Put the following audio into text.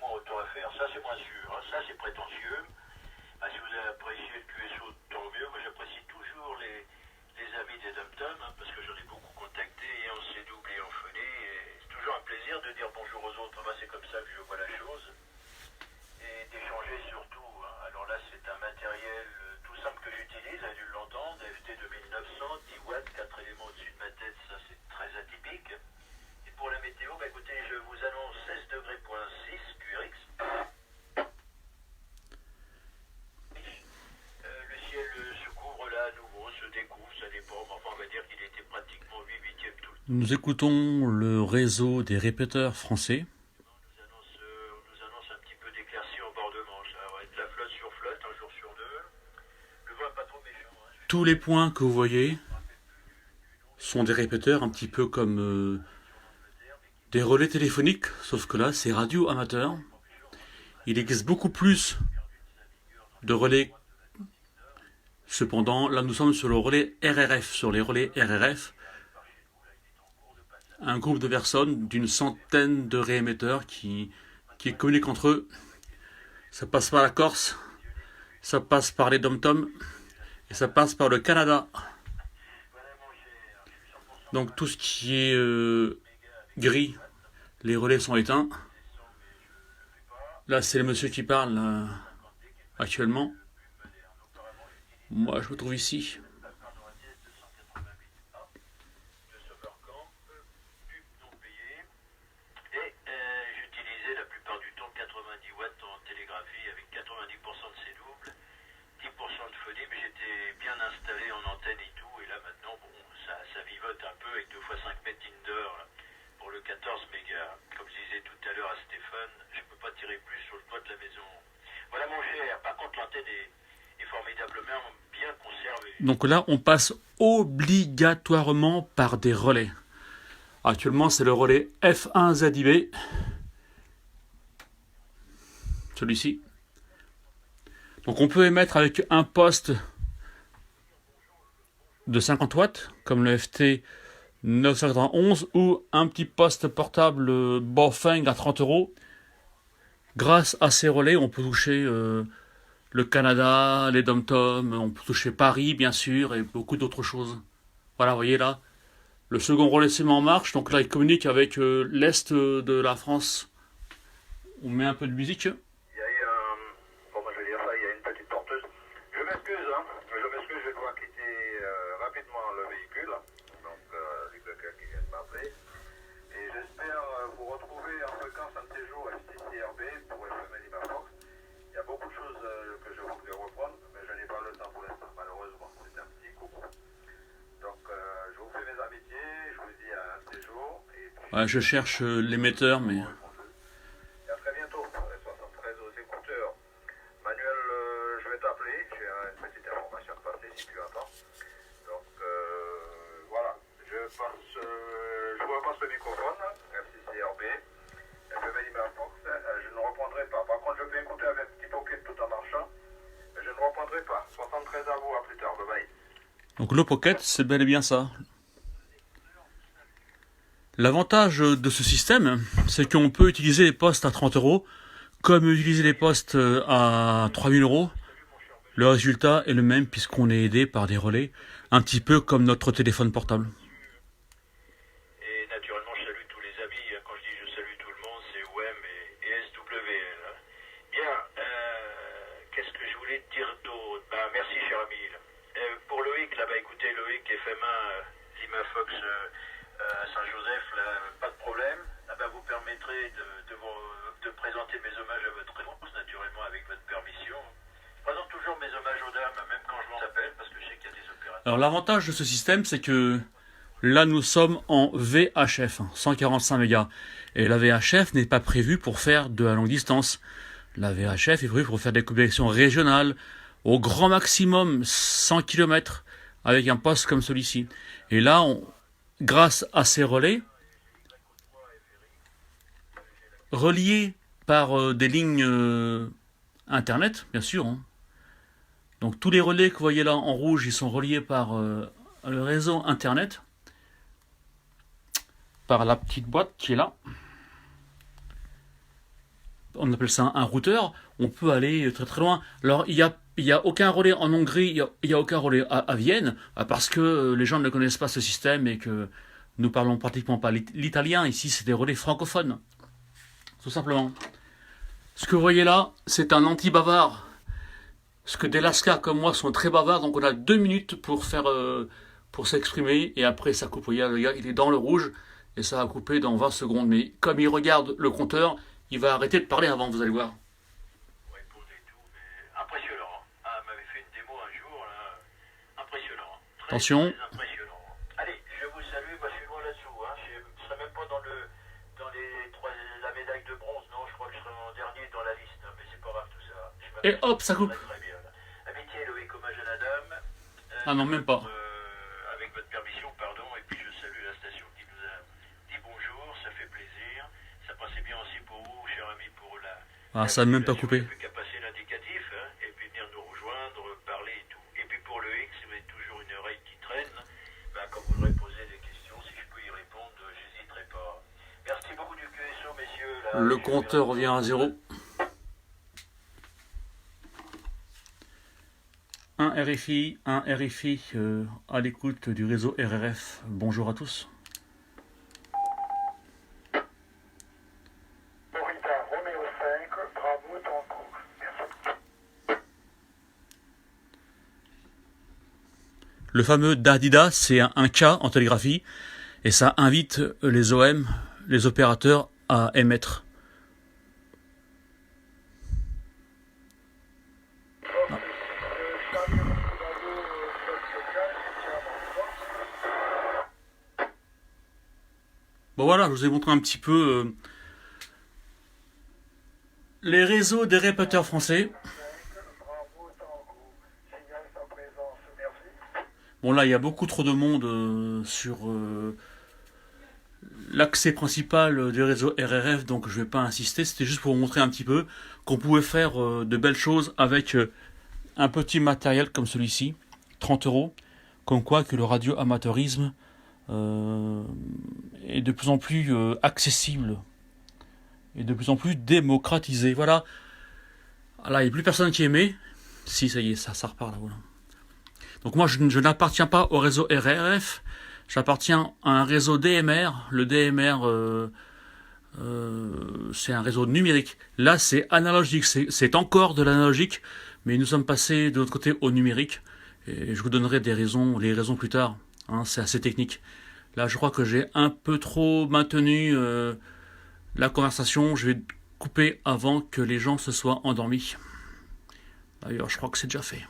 moins autant à faire. Ça, c'est moins sûr. Hein. Ça, c'est prétentieux. Ah, si vous avez apprécié le QSO, tant mieux. Moi, j'apprécie toujours les amis des dom-toms, hein, parce que j'en ai beaucoup contacté, et en C-double et en phoné. Et c'est toujours un plaisir de dire bonjour aux autres. Moi, c'est comme ça que je vois la chose. Et d'échanger surtout. Hein. Alors là, c'est un matériel tout simple que j'utilise, vous avez dû l'entendre, FT 2900, 10 watts, 4 éléments au-dessus de ma tête, ça c'est très atypique. Et pour la météo, bah écoutez, je vous annonce 16 degrés point 6 QRX. Le ciel se couvre là à nouveau, se découvre, ça dépend, mais enfin on va dire qu'il était pratiquement 8/8 tout le temps. Nous écoutons le réseau des répéteurs français. On nous annonce un petit peu d'éclaircie en bord de Manche. Ça va être de la flotte sur flotte, un jour sur deux. Le vent n'est pas trop méchant. Hein. Tous les points que vous voyez sont des répéteurs, un petit peu comme des relais téléphoniques, sauf que là, c'est radio amateur. Il existe beaucoup plus de relais. Cependant, là, nous sommes sur le relais RRF. Sur les relais RRF, un groupe de personnes d'une centaine de réémetteurs qui communiquent entre eux. Ça passe par la Corse, ça passe par les dom-toms et ça passe par le Canada. Donc tout ce qui est gris, les relais sont éteints. Là, c'est le monsieur qui parle actuellement. Moi, je me trouve ici. J'utilisais la plupart du temps 90 watts en télégraphie avec 90% de ces doubles, 10% de phonie, mais j'étais bien installé en antenne et tout. Et là maintenant, bon, ça vivote un peu avec 2x5 mètres d'indoor pour le 14 mégas. Comme je disais tout à l'heure à Stéphane, je ne peux pas tirer plus sur le toit de la maison. Voilà mon cher, par contre l'antenne est formidablement bien conservée. Donc là, on passe obligatoirement par des relais. Actuellement, c'est le relais F1ZIB. Celui-ci. Donc on peut émettre avec un poste de 50 watts, comme le FT 991, ou un petit poste portable Baofeng à 30 €. Grâce à ces relais, on peut toucher le Canada, les dom-toms, on peut toucher Paris, bien sûr, et beaucoup d'autres choses. Voilà, vous voyez là, le second relais s'est mis en marche, donc là, il communique avec l'Est de la France. On met un peu de musique. Comment je vais dire ça, il y a une petite porteuse. Je m'excuse, hein. Je m'excuse, je dois quitter rapidement le véhicule. Donc, quelqu'un qui vient de m'appeler. Et j'espère vous retrouver en fréquence un de ces jours FCCRB pour FM Fox. Il y a beaucoup de choses que je voulais reprendre, mais je n'ai pas le temps pour l'instant, malheureusement. C'est un petit coucou. Donc, je vous fais mes amitiés, je vous dis à un de ces jours. Et puis, Ouais, je cherche l'émetteur, mais... Et à très bientôt, 73 aux écouteurs. Manuel, je vais t'appeler, j'ai une petite information à passer si tu attends. Donc, voilà, je vous repasse le microphone, FCCRB, FM Fox, je ne reprendrai pas. Par contre, je peux écouter avec petit pocket tout en marchant, mais je ne reprendrai pas. 73 à vous, à plus tard, bye bye. Donc le Pocket, c'est bel et bien ça. L'avantage de ce système, c'est qu'on peut utiliser les postes à 30 €, comme utiliser les postes à 3000 €. Le résultat est le même puisqu'on est aidé par des relais, un petit peu comme notre téléphone portable. Et naturellement, je salue tous les amis. Quand je dis je salue tout le monde, c'est OM et SW. Bien, qu'est-ce que je voulais te dire d'autre? Merci, cher ami. Pour Loïc, là, écoutez, Loïc, FM1, Lima Fox à Saint-Joseph, là, pas de problème. Vous permettrez de présenter mes hommages à votre réponse, naturellement, avec votre permission. Je présente toujours mes hommages aux dames, même quand je m'en appelle, parce que je sais qu'il y a des opérateurs. Alors l'avantage de ce système, c'est que là nous sommes en VHF, 145 mégas. Et la VHF n'est pas prévue pour faire de la longue distance. La VHF est prévue pour faire des connexions régionales, au grand maximum 100 km, avec un poste comme celui-ci. Et là, grâce à ces relais, reliés par des lignes Internet, bien sûr. Hein. Donc tous les relais que vous voyez là en rouge, ils sont reliés par le réseau Internet, par la petite boîte qui est là. on appelle ça un routeur, on peut aller très très loin. Alors il y a aucun relais en Hongrie, il y a aucun relais à Vienne, parce que les gens ne connaissent pas ce système et que nous parlons pratiquement pas l'italien. Ici, c'est des relais francophones, tout simplement. Ce que vous voyez là, c'est un anti-bavard. Parce que des lascars comme moi sont très bavards, donc on a 2 minutes pour pour s'exprimer, et après ça coupe. Vous voyez, le gars, il est dans le rouge, et ça va couper dans 20 secondes. Mais comme il regarde le compteur, il va arrêter de parler avant, vous allez voir. Répondre et tout, mais impressionnant. Ah, m'avait fait une démo un jour, là. Impressionnant. Attention. Très impressionnant. Allez, je vous salue, moi je suis loin là-dessous. Hein. Je ne serai même pas dans la médaille de bronze, non, je crois que je serai en dernier dans la liste, hein, mais c'est pas grave tout ça. Et hop, ça coupe. Très bien. Amitié, Loïc, hommage à la dame. Ah non, même pas. Avec votre permission, pardon, et puis je salue la station qui nous a dit bonjour, ça fait plaisir. Ça passait bien aussi pour vous, cher ami, pour la... Ah, ça n'a même pas coupé. Il n'y a plus qu'à passer l'indicatif, hein, et puis venir nous rejoindre, parler et tout. Et puis pour le X, vous avez toujours une oreille qui traîne. Ben, quand vous voudrez poser des questions, si je peux y répondre, j'hésiterai pas. Merci beaucoup du QSO, messieurs. Là, Le compteur revient à 0. Un RFI à l'écoute du réseau RRF. Bonjour à tous. Morita, Roméo 5, bravo, Tango. Merci. Le fameux DADIDA, c'est un cas en télégraphie, et ça invite les OM, les opérateurs, à émettre. Bon voilà, je vous ai montré un petit peu les réseaux des répéteurs français. Bon là, il y a beaucoup trop de monde sur l'accès principal du réseau RRF, donc je ne vais pas insister. C'était juste pour vous montrer un petit peu qu'on pouvait faire de belles choses avec un petit matériel comme celui-ci, 30 €, comme quoi que le radio-amateurisme est de plus en plus accessible et de plus en plus démocratisé. Voilà. Là, il n'y a plus personne qui aimait. Si, ça y est, ça repart là. Voilà. Donc moi, je n'appartiens pas au réseau RRF. J'appartiens à un réseau DMR. Le DMR, c'est un réseau numérique. Là, c'est analogique. C'est encore de l'analogique, mais nous sommes passés de l'autre côté au numérique. Et je vous donnerai les raisons plus tard. Hein, c'est assez technique. Là, je crois que j'ai un peu trop maintenu la conversation. Je vais couper avant que les gens se soient endormis. D'ailleurs, je crois que c'est déjà fait.